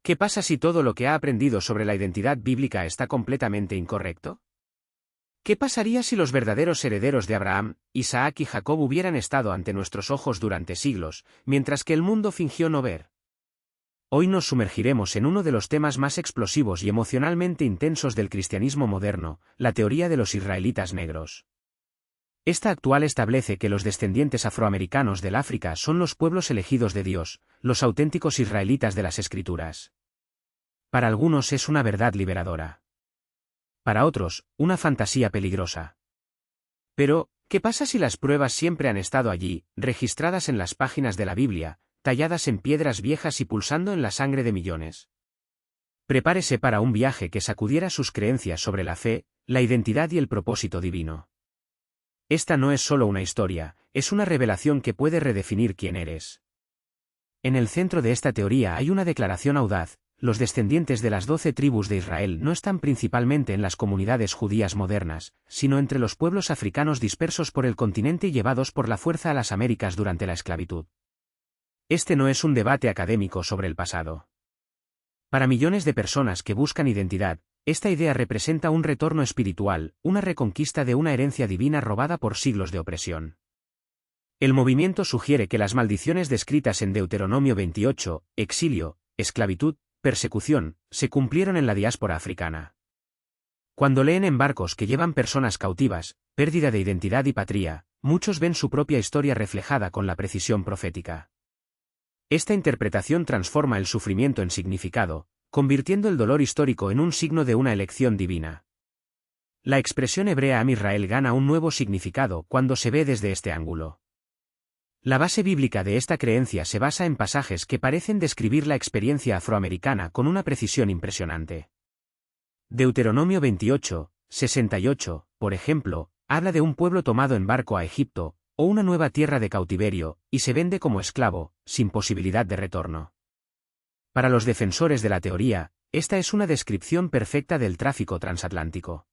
¿Qué pasa si todo lo que ha aprendido sobre la identidad bíblica está completamente incorrecto? ¿Qué pasaría si los verdaderos herederos de Abraham, Isaac y Jacob hubieran estado ante nuestros ojos durante siglos, mientras que el mundo fingió no ver? Hoy nos sumergiremos en uno de los temas más explosivos y emocionalmente intensos del cristianismo moderno, la teoría de los israelitas negros. Esta actual establece que los descendientes afroamericanos del África son los pueblos elegidos de Dios, los auténticos israelitas de las Escrituras. Para algunos es una verdad liberadora. Para otros, una fantasía peligrosa. Pero, ¿qué pasa si las pruebas siempre han estado allí, registradas en las páginas de la Biblia, talladas en piedras viejas y pulsando en la sangre de millones? Prepárese para un viaje que sacudiera sus creencias sobre la fe, la identidad y el propósito divino. Esta no es solo una historia, es una revelación que puede redefinir quién eres. En el centro de esta teoría hay una declaración audaz: los descendientes de las 12 tribus de Israel no están principalmente en las comunidades judías modernas, sino entre los pueblos africanos dispersos por el continente y llevados por la fuerza a las Américas durante la esclavitud. Este no es un debate académico sobre el pasado. Para millones de personas que buscan identidad, esta idea representa un retorno espiritual, una reconquista de una herencia divina robada por siglos de opresión. El movimiento sugiere que las maldiciones descritas en Deuteronomio 28, exilio, esclavitud, persecución, se cumplieron en la diáspora africana. Cuando leen en barcos que llevan personas cautivas, pérdida de identidad y patria, muchos ven su propia historia reflejada con la precisión profética. Esta interpretación transforma el sufrimiento en significado, convirtiendo el dolor histórico en un signo de una elección divina. La expresión hebrea Am Israel gana un nuevo significado cuando se ve desde este ángulo. La base bíblica de esta creencia se basa en pasajes que parecen describir la experiencia afroamericana con una precisión impresionante. Deuteronomio 28, 68, por ejemplo, habla de un pueblo tomado en barco a Egipto, o una nueva tierra de cautiverio, y se vende como esclavo, sin posibilidad de retorno. Para los defensores de la teoría, esta es una descripción perfecta del tráfico transatlántico.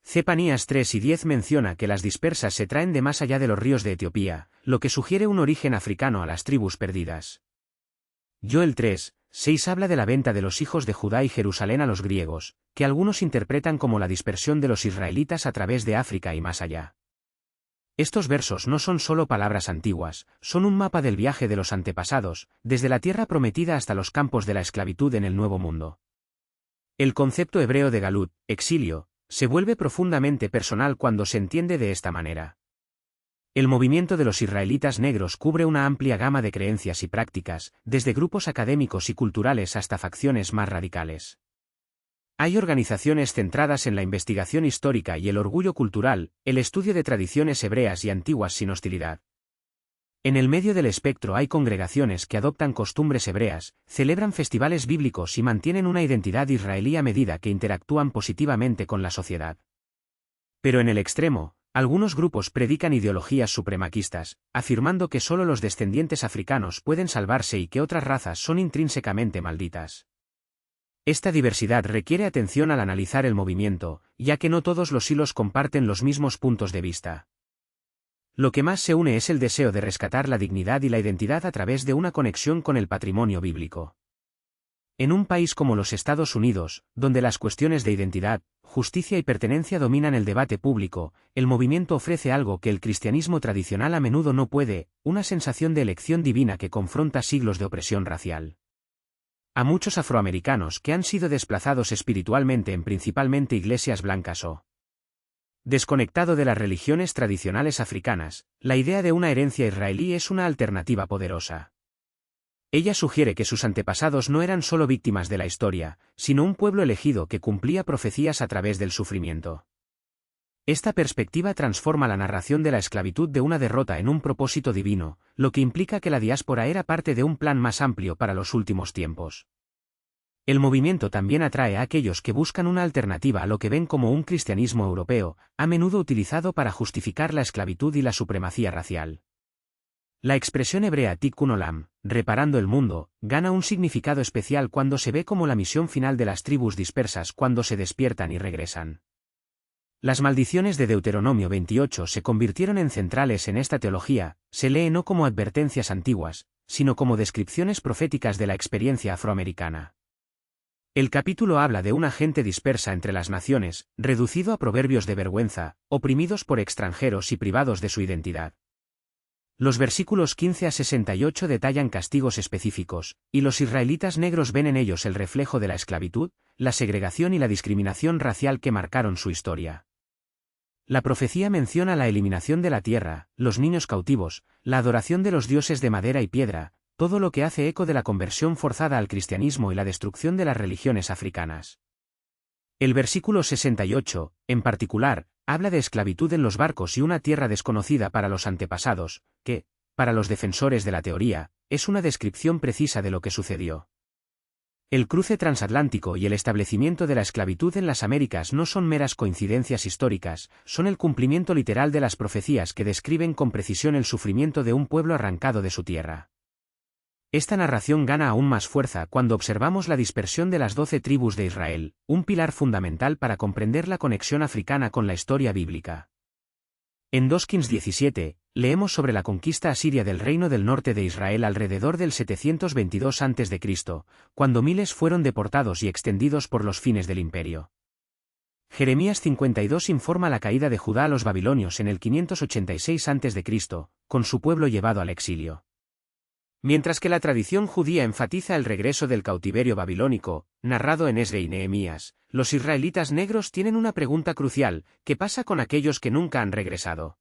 Zepanías 3 y 10 menciona que las dispersas se traen de más allá de los ríos de Etiopía, lo que sugiere un origen africano a las tribus perdidas. Joel 3, 6 habla de la venta de los hijos de Judá y Jerusalén a los griegos, que algunos interpretan como la dispersión de los israelitas a través de África y más allá. Estos versos no son solo palabras antiguas, son un mapa del viaje de los antepasados, desde la tierra prometida hasta los campos de la esclavitud en el Nuevo Mundo. El concepto hebreo de galut, exilio, se vuelve profundamente personal cuando se entiende de esta manera. El movimiento de los israelitas negros cubre una amplia gama de creencias y prácticas, desde grupos académicos y culturales hasta facciones más radicales. Hay organizaciones centradas en la investigación histórica y el orgullo cultural, el estudio de tradiciones hebreas y antiguas sin hostilidad. En el medio del espectro hay congregaciones que adoptan costumbres hebreas, celebran festivales bíblicos y mantienen una identidad israelí a medida que interactúan positivamente con la sociedad. Pero en el extremo, algunos grupos predican ideologías supremacistas, afirmando que solo los descendientes africanos pueden salvarse y que otras razas son intrínsecamente malditas. Esta diversidad requiere atención al analizar el movimiento, ya que no todos los hilos comparten los mismos puntos de vista. Lo que más se une es el deseo de rescatar la dignidad y la identidad a través de una conexión con el patrimonio bíblico. En un país como los Estados Unidos, donde las cuestiones de identidad, justicia y pertenencia dominan el debate público, el movimiento ofrece algo que el cristianismo tradicional a menudo no puede: una sensación de elección divina que confronta siglos de opresión racial. A muchos afroamericanos que han sido desplazados espiritualmente en principalmente iglesias blancas o desconectado de las religiones tradicionales africanas, la idea de una herencia israelí es una alternativa poderosa. Ella sugiere que sus antepasados no eran solo víctimas de la historia, sino un pueblo elegido que cumplía profecías a través del sufrimiento. Esta perspectiva transforma la narración de la esclavitud de una derrota en un propósito divino, lo que implica que la diáspora era parte de un plan más amplio para los últimos tiempos. El movimiento también atrae a aquellos que buscan una alternativa a lo que ven como un cristianismo europeo, a menudo utilizado para justificar la esclavitud y la supremacía racial. La expresión hebrea Tikkun Olam, reparando el mundo, gana un significado especial cuando se ve como la misión final de las tribus dispersas cuando se despiertan y regresan. Las maldiciones de Deuteronomio 28 se convirtieron en centrales en esta teología, se lee no como advertencias antiguas, sino como descripciones proféticas de la experiencia afroamericana. El capítulo habla de una gente dispersa entre las naciones, reducido a proverbios de vergüenza, oprimidos por extranjeros y privados de su identidad. Los versículos 15 a 68 detallan castigos específicos, y los israelitas negros ven en ellos el reflejo de la esclavitud, la segregación y la discriminación racial que marcaron su historia. La profecía menciona la eliminación de la tierra, los niños cautivos, la adoración de los dioses de madera y piedra, todo lo que hace eco de la conversión forzada al cristianismo y la destrucción de las religiones africanas. El versículo 68, en particular, habla de esclavitud en los barcos y una tierra desconocida para los antepasados, que, para los defensores de la teoría, es una descripción precisa de lo que sucedió. El cruce transatlántico y el establecimiento de la esclavitud en las Américas no son meras coincidencias históricas, son el cumplimiento literal de las profecías que describen con precisión el sufrimiento de un pueblo arrancado de su tierra. Esta narración gana aún más fuerza cuando observamos la dispersión de las 12 tribus de Israel, un pilar fundamental para comprender la conexión africana con la historia bíblica. En 2 Kings 17, leemos sobre la conquista asiria del reino del norte de Israel alrededor del 722 a.C., cuando miles fueron deportados y extendidos por los fines del imperio. Jeremías 52 informa la caída de Judá a los babilonios en el 586 a.C., con su pueblo llevado al exilio. Mientras que la tradición judía enfatiza el regreso del cautiverio babilónico, narrado en Esdras y Nehemías, los israelitas negros tienen una pregunta crucial: ¿qué pasa con aquellos que nunca han regresado?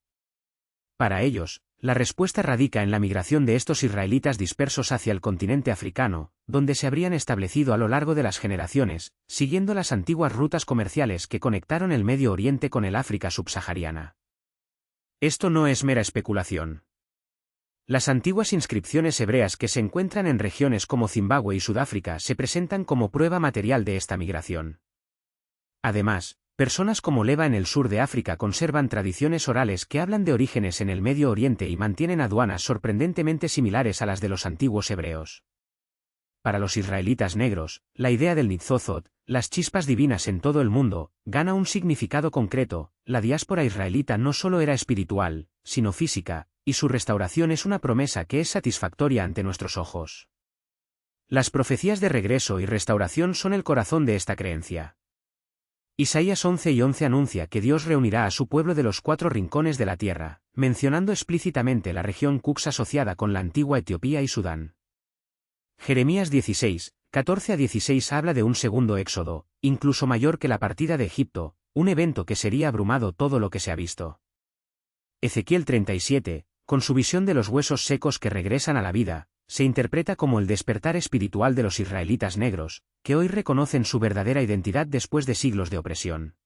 Para ellos, la respuesta radica en la migración de estos israelitas dispersos hacia el continente africano, donde se habrían establecido a lo largo de las generaciones, siguiendo las antiguas rutas comerciales que conectaron el Medio Oriente con el África subsahariana. Esto no es mera especulación. Las antiguas inscripciones hebreas que se encuentran en regiones como Zimbabue y Sudáfrica se presentan como prueba material de esta migración. Además, personas como Leva en el sur de África conservan tradiciones orales que hablan de orígenes en el Medio Oriente y mantienen aduanas sorprendentemente similares a las de los antiguos hebreos. Para los israelitas negros, la idea del Nitzozot, las chispas divinas en todo el mundo, gana un significado concreto. La diáspora israelita no solo era espiritual, sino física, y su restauración es una promesa que es satisfactoria ante nuestros ojos. Las profecías de regreso y restauración son el corazón de esta creencia. Isaías 11:11 anuncia que Dios reunirá a su pueblo de los 4 rincones de la tierra, mencionando explícitamente la región Cux asociada con la antigua Etiopía y Sudán. Jeremías 16:14-16 habla de un segundo éxodo, incluso mayor que la partida de Egipto, un evento que sería abrumado todo lo que se ha visto. Ezequiel 37, con su visión de los huesos secos que regresan a la vida, se interpreta como el despertar espiritual de los israelitas negros, que hoy reconocen su verdadera identidad después de siglos de opresión.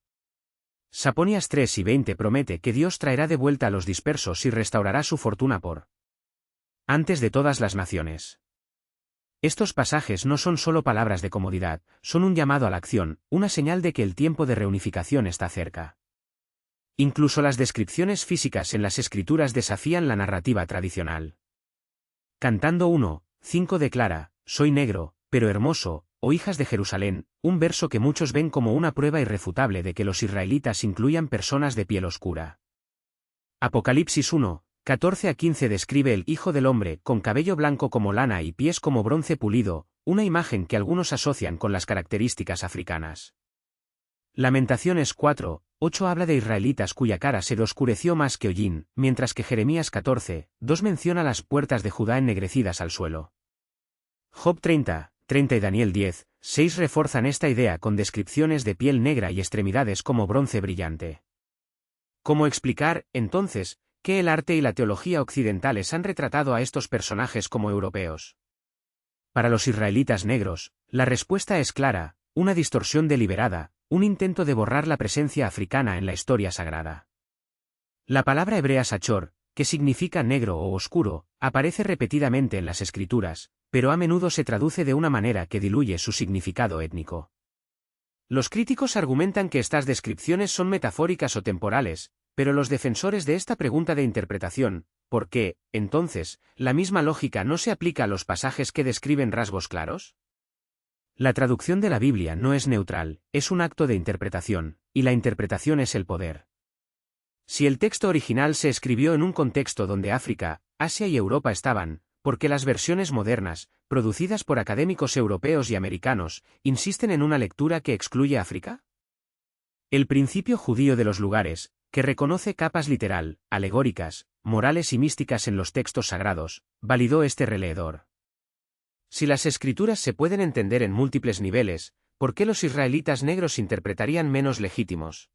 Saponías 3:20 promete que Dios traerá de vuelta a los dispersos y restaurará su fortuna antes de todas las naciones. Estos pasajes no son solo palabras de comodidad, son un llamado a la acción, una señal de que el tiempo de reunificación está cerca. Incluso las descripciones físicas en las escrituras desafían la narrativa tradicional. Cantando 1:5 declara: «Soy negro, pero hermoso, oh hijas de Jerusalén», un verso que muchos ven como una prueba irrefutable de que los israelitas incluían personas de piel oscura. Apocalipsis 1:14-15 describe el Hijo del Hombre con cabello blanco como lana y pies como bronce pulido, una imagen que algunos asocian con las características africanas. Lamentaciones 4:8 habla de israelitas cuya cara se le oscureció más que hollín, mientras que Jeremías 14:2 menciona las puertas de Judá ennegrecidas al suelo. Job 30:30 y Daniel 10:6 refuerzan esta idea con descripciones de piel negra y extremidades como bronce brillante. ¿Cómo explicar, entonces, que el arte y la teología occidentales han retratado a estos personajes como europeos? Para los israelitas negros, la respuesta es clara: una distorsión deliberada, un intento de borrar la presencia africana en la historia sagrada. La palabra hebrea sachor, que significa negro o oscuro, aparece repetidamente en las escrituras, pero a menudo se traduce de una manera que diluye su significado étnico. Los críticos argumentan que estas descripciones son metafóricas o temporales, pero los defensores de esta pregunta de interpretación, ¿por qué, entonces, la misma lógica no se aplica a los pasajes que describen rasgos claros? La traducción de la Biblia no es neutral, es un acto de interpretación, y la interpretación es el poder. Si el texto original se escribió en un contexto donde África, Asia y Europa estaban, porque las versiones modernas, producidas por académicos europeos y americanos, insisten en una lectura que excluye África? El principio judío de los lugares, que reconoce capas literal, alegóricas, morales y místicas en los textos sagrados, validó este releedor. Si las escrituras se pueden entender en múltiples niveles, ¿por qué los israelitas negros interpretarían menos legítimos?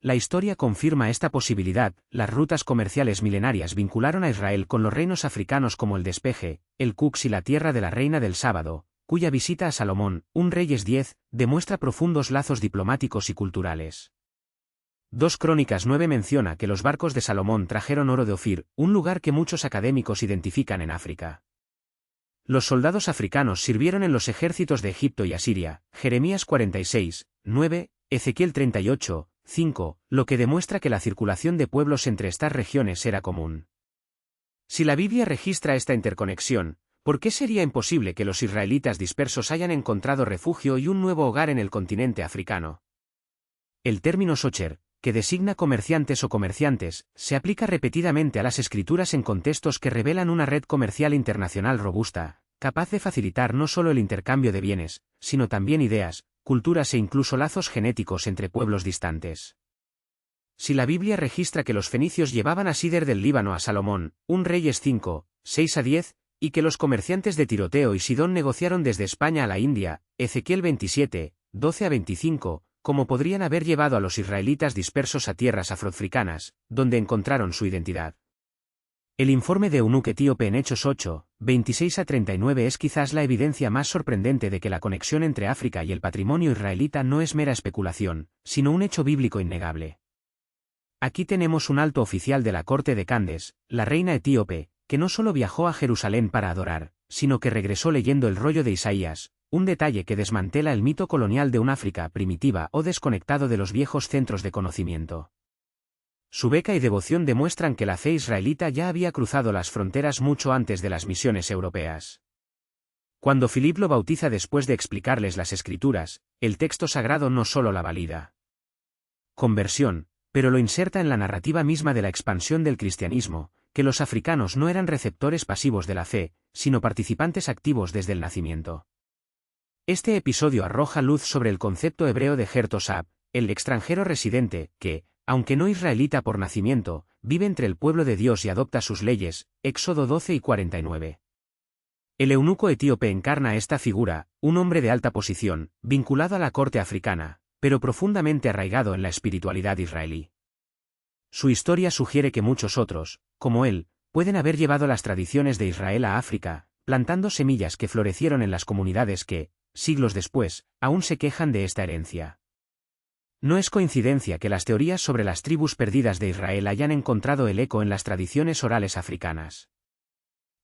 La historia confirma esta posibilidad. Las rutas comerciales milenarias vincularon a Israel con los reinos africanos como el Despeje, el Cux y la tierra de la Reina del Sábado, cuya visita a Salomón, un Reyes 10, demuestra profundos lazos diplomáticos y culturales. 2 Crónicas 9 menciona que los barcos de Salomón trajeron oro de Ofir, un lugar que muchos académicos identifican en África. Los soldados africanos sirvieron en los ejércitos de Egipto y Asiria, Jeremías 46, 9, Ezequiel 38, 5, lo que demuestra que la circulación de pueblos entre estas regiones era común. Si la Biblia registra esta interconexión, ¿por qué sería imposible que los israelitas dispersos hayan encontrado refugio y un nuevo hogar en el continente africano? El término socher, que designa comerciantes o comerciantes, se aplica repetidamente a las escrituras en contextos que revelan una red comercial internacional robusta, capaz de facilitar no solo el intercambio de bienes, sino también ideas, culturas e incluso lazos genéticos entre pueblos distantes. Si la Biblia registra que los fenicios llevaban a Sider del Líbano a Salomón, un Reyes 5, 6-10, y que los comerciantes de Tiroteo y Sidón negociaron desde España a la India, Ezequiel 27, 12-25, como podrían haber llevado a los israelitas dispersos a tierras afroafricanas, donde encontraron su identidad. El informe de eunuco etíope en Hechos 8, 26-39 es quizás la evidencia más sorprendente de que la conexión entre África y el patrimonio israelita no es mera especulación, sino un hecho bíblico innegable. Aquí tenemos un alto oficial de la corte de Candes, la reina etíope, que no solo viajó a Jerusalén para adorar, sino que regresó leyendo el rollo de Isaías, un detalle que desmantela el mito colonial de un África primitiva o desconectado de los viejos centros de conocimiento. Su beca y devoción demuestran que la fe israelita ya había cruzado las fronteras mucho antes de las misiones europeas. Cuando Filip lo bautiza después de explicarles las escrituras, el texto sagrado no solo la valida conversión, pero lo inserta en la narrativa misma de la expansión del cristianismo, que los africanos no eran receptores pasivos de la fe, sino participantes activos desde el nacimiento. Este episodio arroja luz sobre el concepto hebreo de Ger Tosab, el extranjero residente, que, aunque no israelita por nacimiento, vive entre el pueblo de Dios y adopta sus leyes, Éxodo 12-49. El eunuco etíope encarna esta figura, un hombre de alta posición, vinculado a la corte africana, pero profundamente arraigado en la espiritualidad israelí. Su historia sugiere que muchos otros, como él, pueden haber llevado las tradiciones de Israel a África, plantando semillas que florecieron en las comunidades que, siglos después, aún se quejan de esta herencia. No es coincidencia que las teorías sobre las tribus perdidas de Israel hayan encontrado el eco en las tradiciones orales africanas.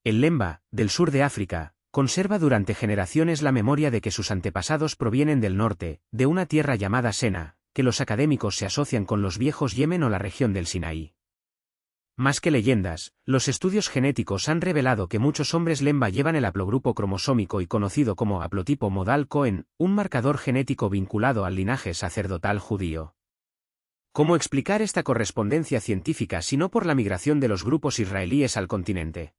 El Lemba, del sur de África, conserva durante generaciones la memoria de que sus antepasados provienen del norte, de una tierra llamada Sena, que los académicos se asocian con los viejos Yemen o la región del Sinaí. Más que leyendas, los estudios genéticos han revelado que muchos hombres Lemba llevan el haplogrupo cromosómico y conocido como haplotipo modal Cohen, un marcador genético vinculado al linaje sacerdotal judío. ¿Cómo explicar esta correspondencia científica si no por la migración de los grupos israelíes al continente?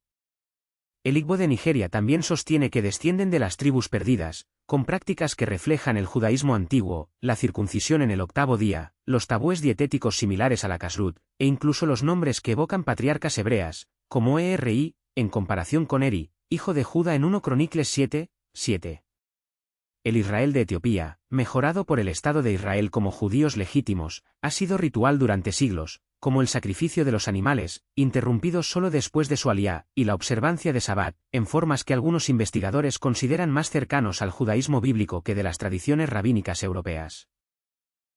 El Igbo de Nigeria también sostiene que descienden de las tribus perdidas, con prácticas que reflejan el judaísmo antiguo, la circuncisión en el 8º día, los tabúes dietéticos similares a la kashrut, e incluso los nombres que evocan patriarcas hebreas, como Eri, en comparación con Eri, hijo de Judá en 1 Cronicles 7, 7. El Israel de Etiopía, mejorado por el Estado de Israel como judíos legítimos, ha sido ritual durante siglos, como el sacrificio de los animales, interrumpido solo después de su aliá, y la observancia de Sabbat, en formas que algunos investigadores consideran más cercanos al judaísmo bíblico que de las tradiciones rabínicas europeas.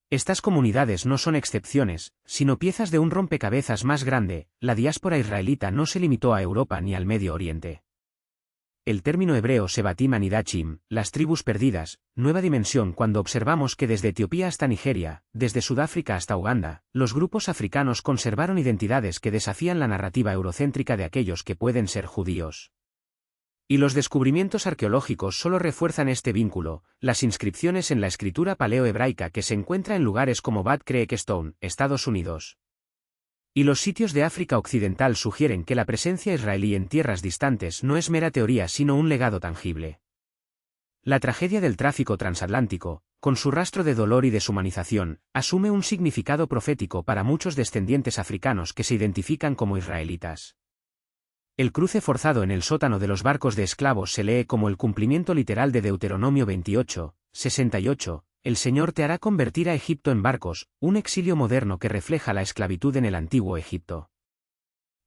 Estas comunidades no son excepciones, sino piezas de un rompecabezas más grande. La diáspora israelita no se limitó a Europa ni al Medio Oriente. El término hebreo Sebatim Anidachim, las tribus perdidas, nueva dimensión cuando observamos que desde Etiopía hasta Nigeria, desde Sudáfrica hasta Uganda, los grupos africanos conservaron identidades que desafían la narrativa eurocéntrica de aquellos que pueden ser judíos. Y los descubrimientos arqueológicos solo refuerzan este vínculo. Las inscripciones en la escritura paleohebraica que se encuentra en lugares como Bad Creek Stone, Estados Unidos, Y los sitios de África Occidental sugieren que la presencia israelí en tierras distantes no es mera teoría sino un legado tangible. La tragedia del tráfico transatlántico, con su rastro de dolor y deshumanización, asume un significado profético para muchos descendientes africanos que se identifican como israelitas. El cruce forzado en el sótano de los barcos de esclavos se lee como el cumplimiento literal de Deuteronomio 28, 68, el Señor te hará convertir a Egipto en barcos, un exilio moderno que refleja la esclavitud en el antiguo Egipto.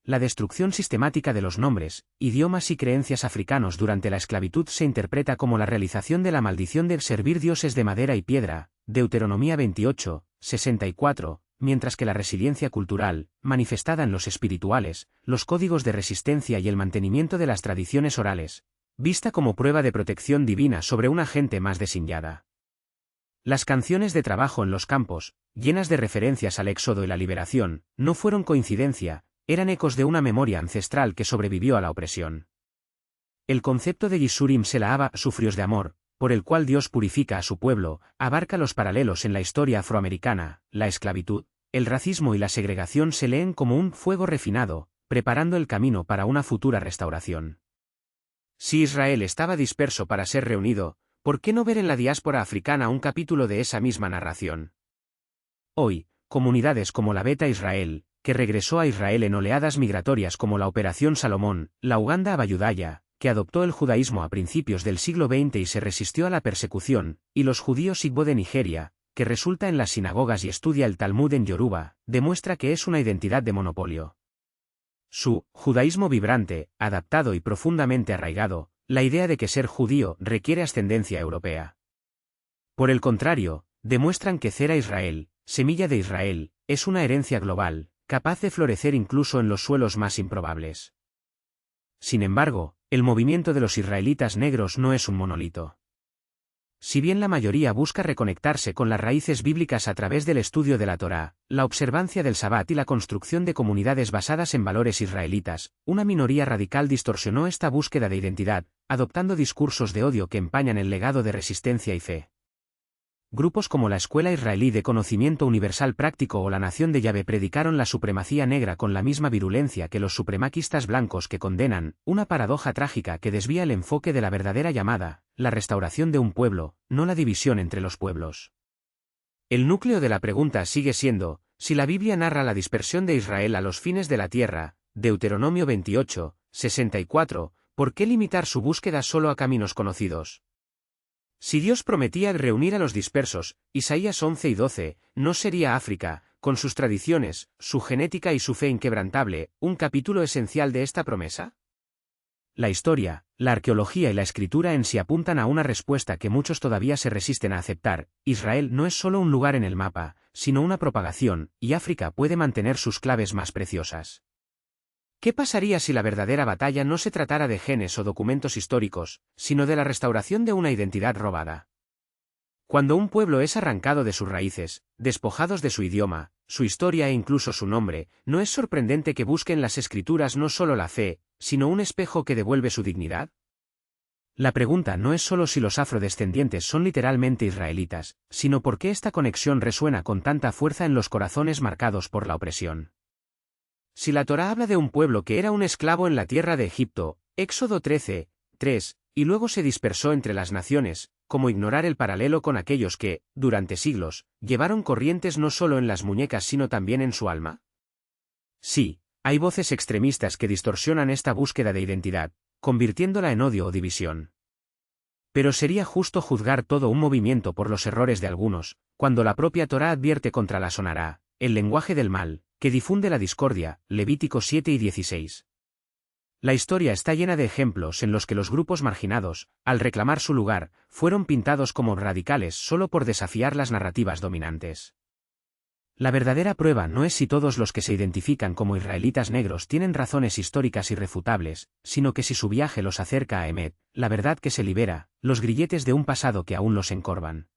La destrucción sistemática de los nombres, idiomas y creencias africanos durante la esclavitud se interpreta como la realización de la maldición de servir dioses de madera y piedra, Deuteronomía 28, 64, mientras que la resiliencia cultural, manifestada en los espirituales, los códigos de resistencia y el mantenimiento de las tradiciones orales, vista como prueba de protección divina sobre una gente más desinllada. Las canciones de trabajo en los campos, llenas de referencias al éxodo y la liberación, no fueron coincidencia, eran ecos de una memoria ancestral que sobrevivió a la opresión. El concepto de Yisurim Selahaba, sufrios de amor, por el cual Dios purifica a su pueblo, abarca los paralelos en la historia afroamericana, la esclavitud, el racismo y la segregación se leen como un fuego refinado, preparando el camino para una futura restauración. Si Israel estaba disperso para ser reunido, ¿por qué no ver en la diáspora africana un capítulo de esa misma narración? Hoy, comunidades como la Beta Israel, que regresó a Israel en oleadas migratorias como la Operación Salomón, la Uganda Abayudaya, que adoptó el judaísmo a principios del siglo XX y se resistió a la persecución, y los judíos Igbo de Nigeria, que resulta en las sinagogas y estudia el Talmud en Yoruba, demuestra que es una identidad de monopolio. Su judaísmo vibrante, adaptado y profundamente arraigado, la idea de que ser judío requiere ascendencia europea. Por el contrario, demuestran que Zera Israel, semilla de Israel, es una herencia global, capaz de florecer incluso en los suelos más improbables. Sin embargo, el movimiento de los israelitas negros no es un monolito. Si bien la mayoría busca reconectarse con las raíces bíblicas a través del estudio de la Torá, la observancia del Sabbat y la construcción de comunidades basadas en valores israelitas, una minoría radical distorsionó esta búsqueda de identidad, adoptando discursos de odio que empañan el legado de resistencia y fe. Grupos como la Escuela Israelí de Conocimiento Universal Práctico o la Nación de Yahvé predicaron la supremacía negra con la misma virulencia que los supremaquistas blancos que condenan, una paradoja trágica que desvía el enfoque de la verdadera llamada, la restauración de un pueblo, no la división entre los pueblos. El núcleo de la pregunta sigue siendo, si la Biblia narra la dispersión de Israel a los fines de la tierra, Deuteronomio 28, 64, ¿por qué limitar su búsqueda solo a caminos conocidos? Si Dios prometía reunir a los dispersos, Isaías 11 y 12, ¿no sería África, con sus tradiciones, su genética y su fe inquebrantable, un capítulo esencial de esta promesa? La historia, la arqueología y la escritura en sí apuntan a una respuesta que muchos todavía se resisten a aceptar: Israel no es solo un lugar en el mapa, sino una propagación, y África puede mantener sus claves más preciosas. ¿Qué pasaría si la verdadera batalla no se tratara de genes o documentos históricos, sino de la restauración de una identidad robada? Cuando un pueblo es arrancado de sus raíces, despojados de su idioma, su historia e incluso su nombre, no es sorprendente que busquen las escrituras no solo la fe, sino un espejo que devuelve su dignidad. La pregunta no es solo si los afrodescendientes son literalmente israelitas, sino por qué esta conexión resuena con tanta fuerza en los corazones marcados por la opresión. Si la Torá habla de un pueblo que era un esclavo en la tierra de Egipto, Éxodo 13, 3, y luego se dispersó entre las naciones, ¿cómo ignorar el paralelo con aquellos que, durante siglos, llevaron corrientes no solo en las muñecas sino también en su alma? Sí, hay voces extremistas que distorsionan esta búsqueda de identidad, convirtiéndola en odio o división. Pero sería justo juzgar todo un movimiento por los errores de algunos, cuando la propia Torá advierte contra la sonará, el lenguaje del mal, que difunde la discordia, Levítico 7 y 16. La historia está llena de ejemplos en los que los grupos marginados, al reclamar su lugar, fueron pintados como radicales solo por desafiar las narrativas dominantes. La verdadera prueba no es si todos los que se identifican como israelitas negros tienen razones históricas irrefutables, sino que si su viaje los acerca a Emet, la verdad que se libera, los grilletes de un pasado que aún los encorvan.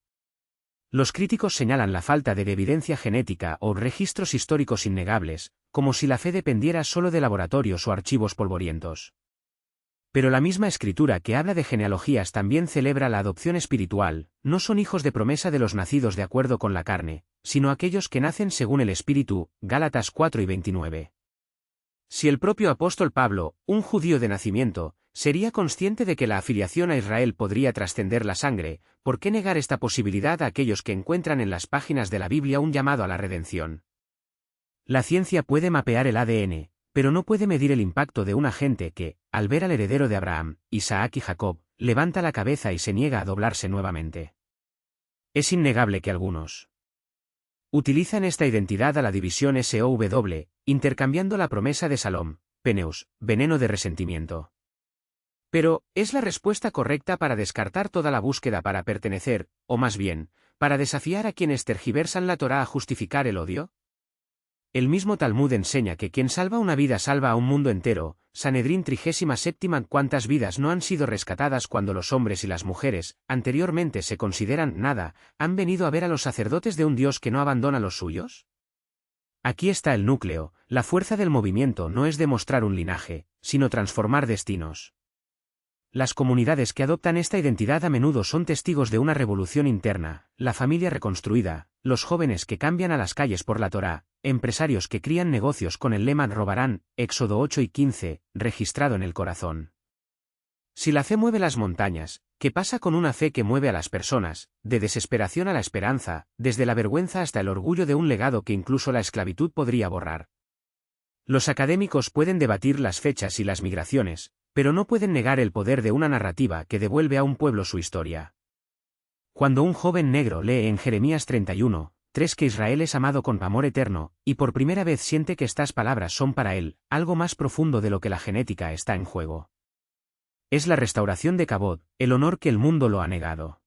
Los críticos señalan la falta de evidencia genética o registros históricos innegables, como si la fe dependiera solo de laboratorios o archivos polvorientos. Pero la misma escritura que habla de genealogías también celebra la adopción espiritual, no son hijos de promesa de los nacidos de acuerdo con la carne, sino aquellos que nacen según el Espíritu, Gálatas 4:29. Si el propio apóstol Pablo, un judío de nacimiento, sería consciente de que la afiliación a Israel podría trascender la sangre, ¿por qué negar esta posibilidad a aquellos que encuentran en las páginas de la Biblia un llamado a la redención? La ciencia puede mapear el ADN, pero no puede medir el impacto de un agente que, al ver al heredero de Abraham, Isaac y Jacob, levanta la cabeza y se niega a doblarse nuevamente. Es innegable que algunos utilizan esta identidad a la división SOW, intercambiando la promesa de Salom, Peneus, veneno de resentimiento. Pero, ¿es la respuesta correcta para descartar toda la búsqueda para pertenecer, o más bien, para desafiar a quienes tergiversan la Torá a justificar el odio? El mismo Talmud enseña que quien salva una vida salva a un mundo entero. Sanedrín 37. ¿Cuántas vidas no han sido rescatadas cuando los hombres y las mujeres, anteriormente se consideran nada, han venido a ver a los sacerdotes de un Dios que no abandona los suyos? Aquí está el núcleo, la fuerza del movimiento no es demostrar un linaje, sino transformar destinos. Las comunidades que adoptan esta identidad a menudo son testigos de una revolución interna, la familia reconstruida, los jóvenes que cambian a las calles por la Torá, empresarios que crían negocios con el lema robarán, Éxodo 8:15, registrado en el corazón. Si la fe mueve las montañas, ¿qué pasa con una fe que mueve a las personas, de desesperación a la esperanza, desde la vergüenza hasta el orgullo de un legado que incluso la esclavitud podría borrar? Los académicos pueden debatir las fechas y las migraciones, pero no pueden negar el poder de una narrativa que devuelve a un pueblo su historia. Cuando un joven negro lee en Jeremías 31:3 que Israel es amado con amor eterno, y por primera vez siente que estas palabras son para él, algo más profundo de lo que la genética está en juego. Es la restauración de Kabod, el honor que el mundo lo ha negado.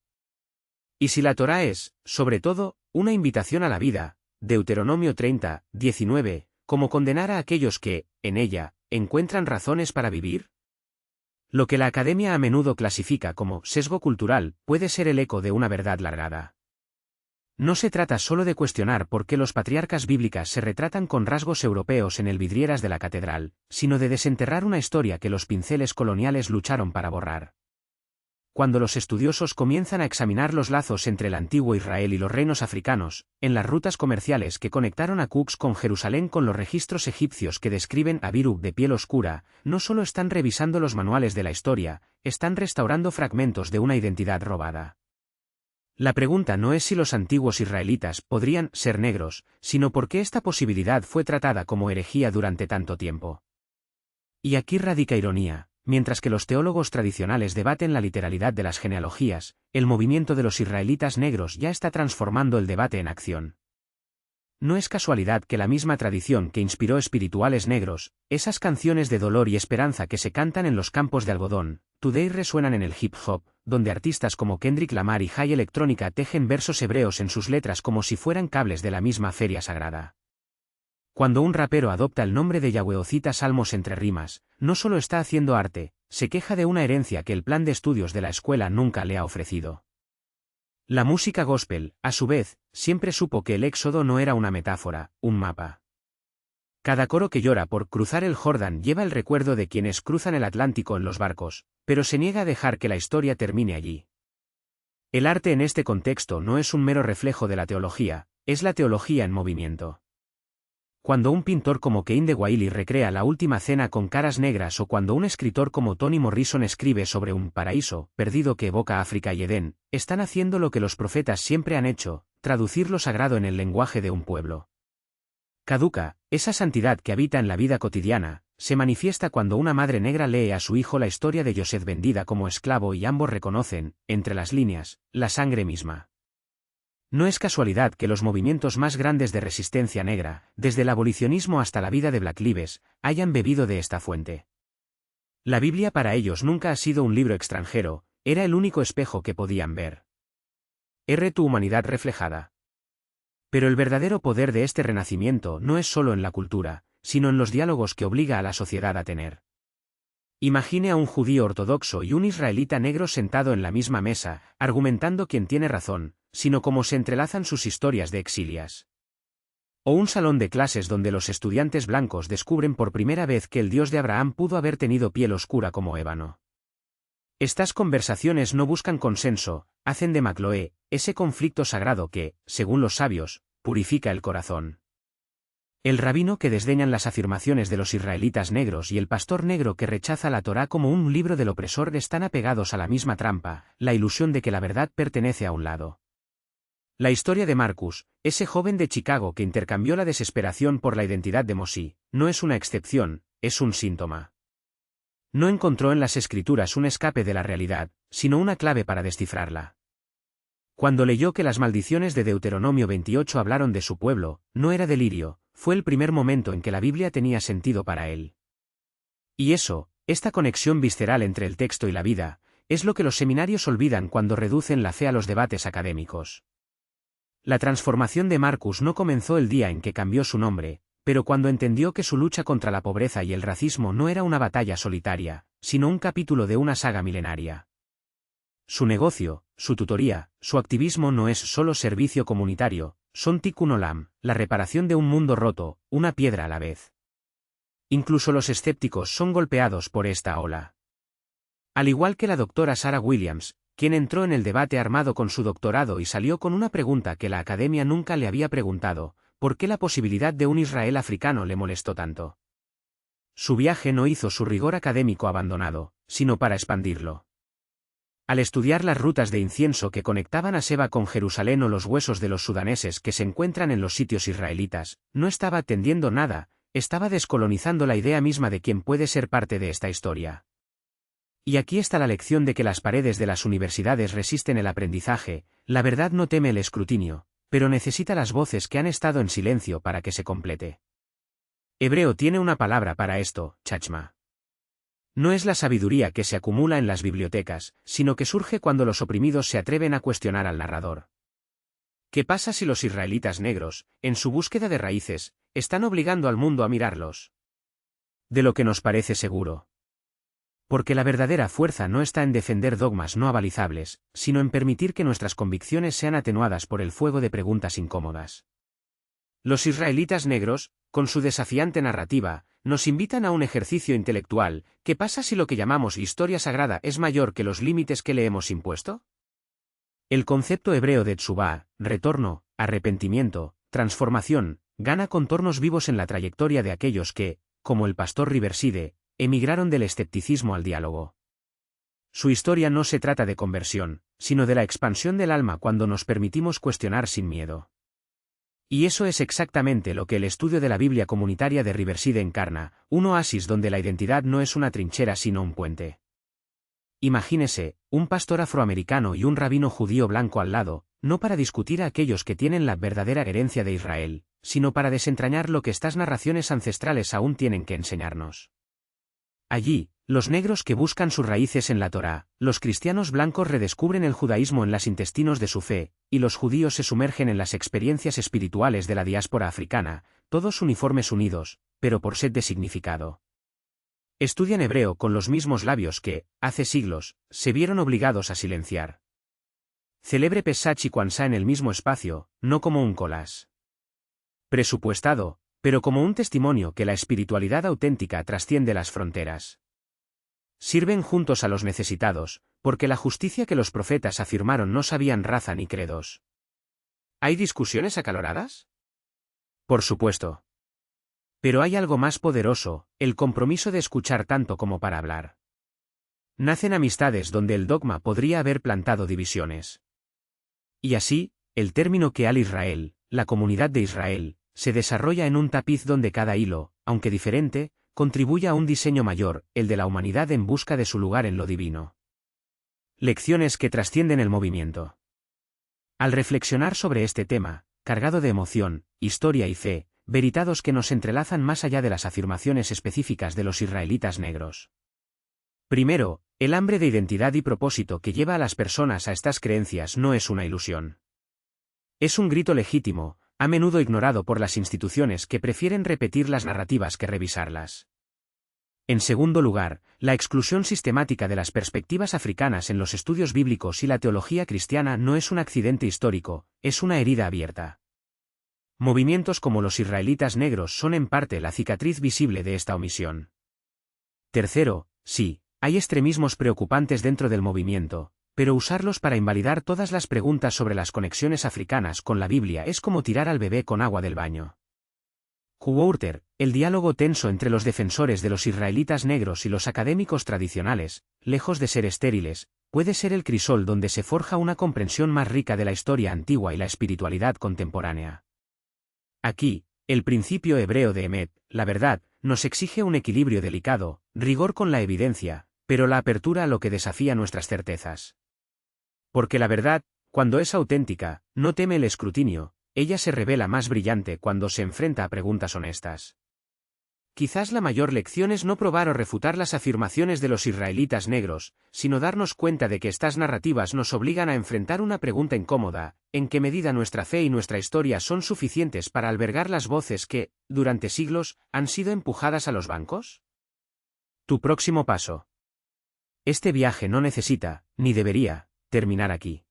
Y si la Torá es, sobre todo, una invitación a la vida, Deuteronomio 30:19, ¿cómo condenar a aquellos que, en ella, encuentran razones para vivir? Lo que la academia a menudo clasifica como sesgo cultural puede ser el eco de una verdad largada. No se trata solo de cuestionar por qué los patriarcas bíblicas se retratan con rasgos europeos en el vidrieras de la catedral, sino de desenterrar una historia que los pinceles coloniales lucharon para borrar. Cuando los estudiosos comienzan a examinar los lazos entre el antiguo Israel y los reinos africanos, en las rutas comerciales que conectaron a Cux con Jerusalén con los registros egipcios que describen a Biru de piel oscura, no solo están revisando los manuales de la historia, están restaurando fragmentos de una identidad robada. La pregunta no es si los antiguos israelitas podrían ser negros, sino por qué esta posibilidad fue tratada como herejía durante tanto tiempo. Y aquí radica ironía. Mientras que los teólogos tradicionales debaten la literalidad de las genealogías, el movimiento de los israelitas negros ya está transformando el debate en acción. No es casualidad que la misma tradición que inspiró espirituales negros, esas canciones de dolor y esperanza que se cantan en los campos de algodón, today resuenan en el hip hop, donde artistas como Kendrick Lamar y High Electrónica tejen versos hebreos en sus letras como si fueran cables de la misma feria sagrada. Cuando un rapero adopta el nombre de Yahweh o cita salmos entre rimas, no solo está haciendo arte, se queja de una herencia que el plan de estudios de la escuela nunca le ha ofrecido. La música gospel, a su vez, siempre supo que el éxodo no era una metáfora, un mapa. Cada coro que llora por cruzar el Jordán lleva el recuerdo de quienes cruzan el Atlántico en los barcos, pero se niega a dejar que la historia termine allí. El arte en este contexto no es un mero reflejo de la teología, es la teología en movimiento. Cuando un pintor como Cain de Wiley recrea la última cena con caras negras o cuando un escritor como Toni Morrison escribe sobre un paraíso perdido que evoca África y Edén, están haciendo lo que los profetas siempre han hecho, traducir lo sagrado en el lenguaje de un pueblo. Caduca, esa santidad que habita en la vida cotidiana, se manifiesta cuando una madre negra lee a su hijo la historia de Joseph vendida como esclavo y ambos reconocen, entre las líneas, la sangre misma. No es casualidad que los movimientos más grandes de resistencia negra, desde el abolicionismo hasta la vida de Black Lives, hayan bebido de esta fuente. La Biblia para ellos nunca ha sido un libro extranjero, era el único espejo que podían ver. Tu humanidad reflejada. Pero el verdadero poder de este renacimiento no es solo en la cultura, sino en los diálogos que obliga a la sociedad a tener. Imagine a un judío ortodoxo y un israelita negro sentado en la misma mesa, argumentando quién tiene razón, sino cómo se entrelazan sus historias de exilias. O un salón de clases donde los estudiantes blancos descubren por primera vez que el Dios de Abraham pudo haber tenido piel oscura como ébano. Estas conversaciones no buscan consenso, hacen de Macloé ese conflicto sagrado que, según los sabios, purifica el corazón. El rabino que desdeñan las afirmaciones de los israelitas negros y el pastor negro que rechaza la Torá como un libro del opresor están apegados a la misma trampa, la ilusión de que la verdad pertenece a un lado. La historia de Marcus, ese joven de Chicago que intercambió la desesperación por la identidad de Mosí, no es una excepción, es un síntoma. No encontró en las escrituras un escape de la realidad, sino una clave para descifrarla. Cuando leyó que las maldiciones de Deuteronomio 28 hablaron de su pueblo, no era delirio, fue el primer momento en que la Biblia tenía sentido para él. Y eso, esta conexión visceral entre el texto y la vida, es lo que los seminarios olvidan cuando reducen la fe a los debates académicos. La transformación de Marcus no comenzó el día en que cambió su nombre, pero cuando entendió que su lucha contra la pobreza y el racismo no era una batalla solitaria, sino un capítulo de una saga milenaria. Su negocio, su tutoría, su activismo no es solo servicio comunitario, son tikkun olam, la reparación de un mundo roto, una piedra a la vez. Incluso los escépticos son golpeados por esta ola. Al igual que la doctora Sarah Williams, quien entró en el debate armado con su doctorado y salió con una pregunta que la academia nunca le había preguntado: ¿por qué la posibilidad de un Israel africano le molestó tanto? Su viaje no hizo su rigor académico abandonado, sino para expandirlo. Al estudiar las rutas de incienso que conectaban a Seba con Jerusalén o los huesos de los sudaneses que se encuentran en los sitios israelitas, no estaba atendiendo nada, estaba descolonizando la idea misma de quién puede ser parte de esta historia. Y aquí está la lección de que las paredes de las universidades resisten el aprendizaje, la verdad no teme el escrutinio, pero necesita las voces que han estado en silencio para que se complete. Hebreo tiene una palabra para esto, chachma. No es la sabiduría que se acumula en las bibliotecas, sino que surge cuando los oprimidos se atreven a cuestionar al narrador. ¿Qué pasa si los israelitas negros, en su búsqueda de raíces, están obligando al mundo a mirarlos? De lo que nos parece seguro. Porque la verdadera fuerza no está en defender dogmas no avalizables, sino en permitir que nuestras convicciones sean atenuadas por el fuego de preguntas incómodas. Los israelitas negros, con su desafiante narrativa, nos invitan a un ejercicio intelectual. ¿Qué pasa si lo que llamamos historia sagrada es mayor que los límites que le hemos impuesto? El concepto hebreo de tsubá, retorno, arrepentimiento, transformación, gana contornos vivos en la trayectoria de aquellos que, como el pastor Riverside, emigraron del escepticismo al diálogo. Su historia no se trata de conversión, sino de la expansión del alma cuando nos permitimos cuestionar sin miedo. Y eso es exactamente lo que el estudio de la Biblia comunitaria de Riverside encarna, un oasis donde la identidad no es una trinchera sino un puente. Imagínese, un pastor afroamericano y un rabino judío blanco al lado, no para discutir a aquellos que tienen la verdadera herencia de Israel, sino para desentrañar lo que estas narraciones ancestrales aún tienen que enseñarnos. Allí, los negros que buscan sus raíces en la Torá, los cristianos blancos redescubren el judaísmo en los intestinos de su fe, y los judíos se sumergen en las experiencias espirituales de la diáspora africana, todos uniformes unidos, pero por sed de significado. Estudian hebreo con los mismos labios que, hace siglos, se vieron obligados a silenciar. Celebre Pesach y Kwanzaa en el mismo espacio, no como un collage presupuestado, pero como un testimonio que la espiritualidad auténtica trasciende las fronteras. Sirven juntos a los necesitados, porque la justicia que los profetas afirmaron no sabían raza ni credos. ¿Hay discusiones acaloradas? Por supuesto. Pero hay algo más poderoso, el compromiso de escuchar tanto como para hablar. Nacen amistades donde el dogma podría haber plantado divisiones. Y así, el término Keal Israel, la comunidad de Israel, se desarrolla en un tapiz donde cada hilo, aunque diferente, contribuye a un diseño mayor, el de la humanidad en busca de su lugar en lo divino. Lecciones que trascienden el movimiento. Al reflexionar sobre este tema, cargado de emoción, historia y fe, veritados que nos entrelazan más allá de las afirmaciones específicas de los israelitas negros. Primero, el hambre de identidad y propósito que lleva a las personas a estas creencias no es una ilusión. Es un grito legítimo, a menudo ignorado por las instituciones que prefieren repetir las narrativas que revisarlas. En segundo lugar, la exclusión sistemática de las perspectivas africanas en los estudios bíblicos y la teología cristiana no es un accidente histórico, es una herida abierta. Movimientos como los israelitas negros son en parte la cicatriz visible de esta omisión. Tercero, sí, hay extremismos preocupantes dentro del movimiento, pero usarlos para invalidar todas las preguntas sobre las conexiones africanas con la Biblia es como tirar al bebé con agua del baño. Quourter, el diálogo tenso entre los defensores de los israelitas negros y los académicos tradicionales, lejos de ser estériles, puede ser el crisol donde se forja una comprensión más rica de la historia antigua y la espiritualidad contemporánea. Aquí, el principio hebreo de Emet, la verdad, nos exige un equilibrio delicado, rigor con la evidencia, pero la apertura a lo que desafía nuestras certezas. Porque la verdad, cuando es auténtica, no teme el escrutinio, ella se revela más brillante cuando se enfrenta a preguntas honestas. Quizás la mayor lección es no probar o refutar las afirmaciones de los israelitas negros, sino darnos cuenta de que estas narrativas nos obligan a enfrentar una pregunta incómoda: ¿en qué medida nuestra fe y nuestra historia son suficientes para albergar las voces que, durante siglos, han sido empujadas a los bancos? Tu próximo paso. Este viaje no necesita, ni debería, terminar aquí.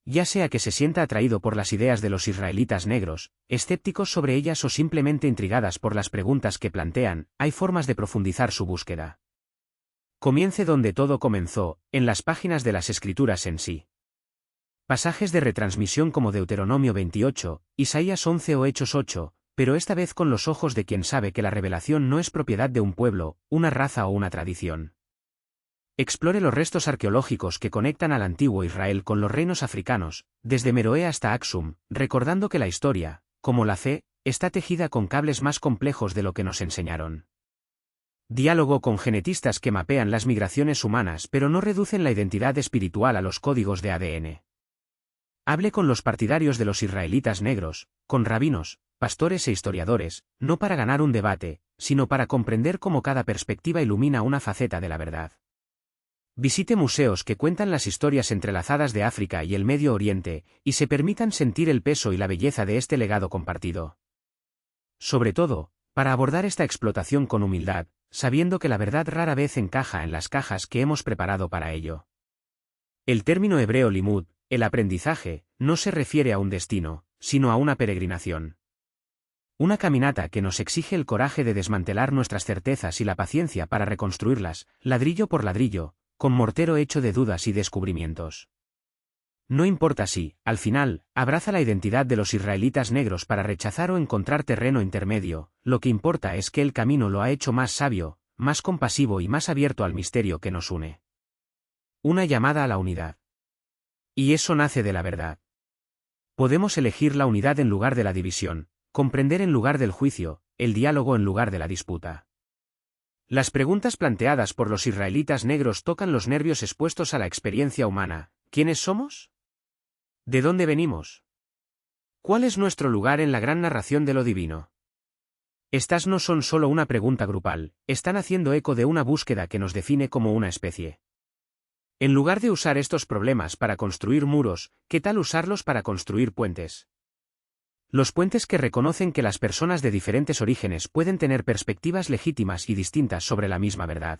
Ya sea que se sienta atraído por las ideas de los israelitas negros, escépticos sobre ellas o simplemente intrigadas por las preguntas que plantean, hay formas de profundizar su búsqueda. Comience donde todo comenzó, en las páginas de las Escrituras en sí. Pasajes de retransmisión como Deuteronomio 28, Isaías 11 o Hechos 8, pero esta vez con los ojos de quien sabe que la revelación no es propiedad de un pueblo, una raza o una tradición. Explore los restos arqueológicos que conectan al antiguo Israel con los reinos africanos, desde Meroé hasta Aksum, recordando que la historia, como la fe, está tejida con cables más complejos de lo que nos enseñaron. Diálogo con genetistas que mapean las migraciones humanas pero no reducen la identidad espiritual a los códigos de ADN. Hable con los partidarios de los israelitas negros, con rabinos, pastores e historiadores, no para ganar un debate, sino para comprender cómo cada perspectiva ilumina una faceta de la verdad. Visite museos que cuentan las historias entrelazadas de África y el Medio Oriente, y se permitan sentir el peso y la belleza de este legado compartido. Sobre todo, para abordar esta explotación con humildad, sabiendo que la verdad rara vez encaja en las cajas que hemos preparado para ello. El término hebreo limud, el aprendizaje, no se refiere a un destino, sino a una peregrinación. Una caminata que nos exige el coraje de desmantelar nuestras certezas y la paciencia para reconstruirlas, ladrillo por ladrillo, con mortero hecho de dudas y descubrimientos. No importa si, al final, abraza la identidad de los israelitas negros para rechazar o encontrar terreno intermedio, lo que importa es que el camino lo ha hecho más sabio, más compasivo y más abierto al misterio que nos une. Una llamada a la unidad. Y eso nace de la verdad. Podemos elegir la unidad en lugar de la división, comprender en lugar del juicio, el diálogo en lugar de la disputa. Las preguntas planteadas por los israelitas negros tocan los nervios expuestos a la experiencia humana. ¿Quiénes somos? ¿De dónde venimos? ¿Cuál es nuestro lugar en la gran narración de lo divino? Estas no son solo una pregunta grupal, están haciendo eco de una búsqueda que nos define como una especie. En lugar de usar estos problemas para construir muros, ¿qué tal usarlos para construir puentes? Los puentes que reconocen que las personas de diferentes orígenes pueden tener perspectivas legítimas y distintas sobre la misma verdad.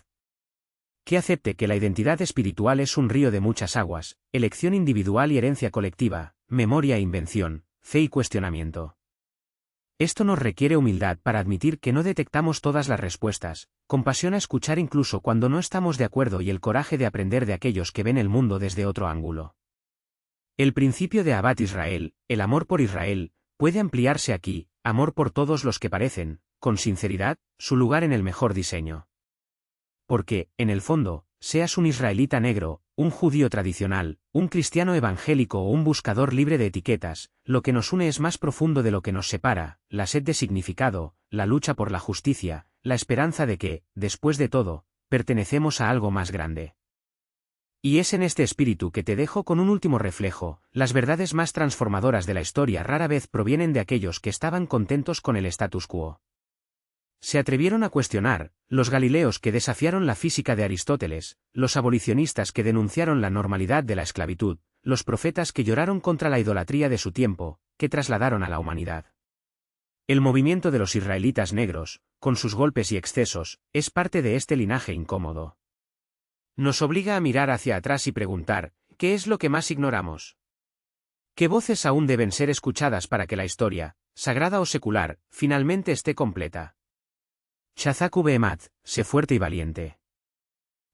Que acepte que la identidad espiritual es un río de muchas aguas, elección individual y herencia colectiva, memoria e invención, fe y cuestionamiento. Esto nos requiere humildad para admitir que no detectamos todas las respuestas, compasión a escuchar incluso cuando no estamos de acuerdo y el coraje de aprender de aquellos que ven el mundo desde otro ángulo. El principio de Ahavat Israel, el amor por Israel, puede ampliarse aquí: amor por todos los que parecen, con sinceridad, su lugar en el mejor diseño. Porque, en el fondo, seas un israelita negro, un judío tradicional, un cristiano evangélico o un buscador libre de etiquetas, lo que nos une es más profundo de lo que nos separa: la sed de significado, la lucha por la justicia, la esperanza de que, después de todo, pertenecemos a algo más grande. Y es en este espíritu que te dejo con un último reflejo: las verdades más transformadoras de la historia rara vez provienen de aquellos que estaban contentos con el status quo. Se atrevieron a cuestionar: los galileos que desafiaron la física de Aristóteles, los abolicionistas que denunciaron la normalidad de la esclavitud, los profetas que lloraron contra la idolatría de su tiempo, que trasladaron a la humanidad. El movimiento de los israelitas negros, con sus golpes y excesos, es parte de este linaje incómodo. Nos obliga a mirar hacia atrás y preguntar: ¿qué es lo que más ignoramos? ¿Qué voces aún deben ser escuchadas para que la historia, sagrada o secular, finalmente esté completa. Chazaku Behemat, sé fuerte y valiente.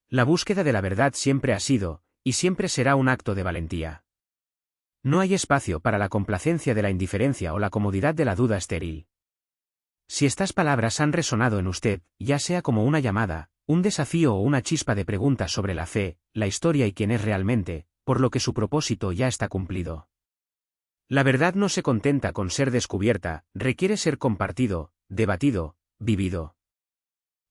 La búsqueda de la verdad siempre ha sido, y siempre será un acto de valentía. No hay espacio para la complacencia de la indiferencia o la comodidad de la duda estéril. Si estas palabras han resonado en usted, ya sea como una llamada, un desafío o una chispa de preguntas sobre la fe, la historia y quién es realmente, por lo que su propósito ya está cumplido. La verdad no se contenta con ser descubierta, requiere ser compartido, debatido, vivido.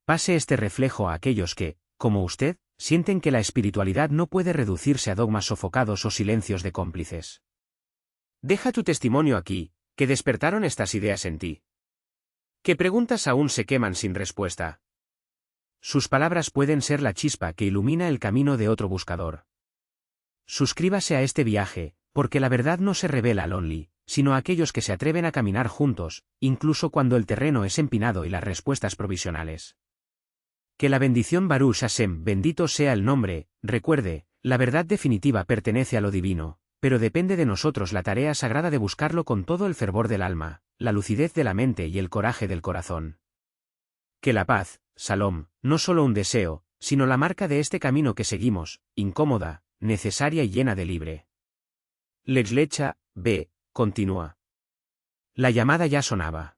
Pase este reflejo a aquellos que, como usted, sienten que la espiritualidad no puede reducirse a dogmas sofocados o silencios de cómplices. Deja tu testimonio aquí, que despertaron estas ideas en ti. ¿Qué preguntas aún se queman sin respuesta? Sus palabras pueden ser la chispa que ilumina el camino de otro buscador. Suscríbase a este viaje, porque la verdad no se revela al only, sino a aquellos que se atreven a caminar juntos, incluso cuando el terreno es empinado y las respuestas provisionales. Que la bendición Baruch Hashem, bendito sea el nombre, recuerde, la verdad definitiva pertenece a lo divino, pero depende de nosotros la tarea sagrada de buscarlo con todo el fervor del alma, la lucidez de la mente y el coraje del corazón. Que la paz, Salom, no solo un deseo, sino la marca de este camino que seguimos, incómoda, necesaria y llena de libre. Lechlecha, B, continúa. La llamada ya sonaba.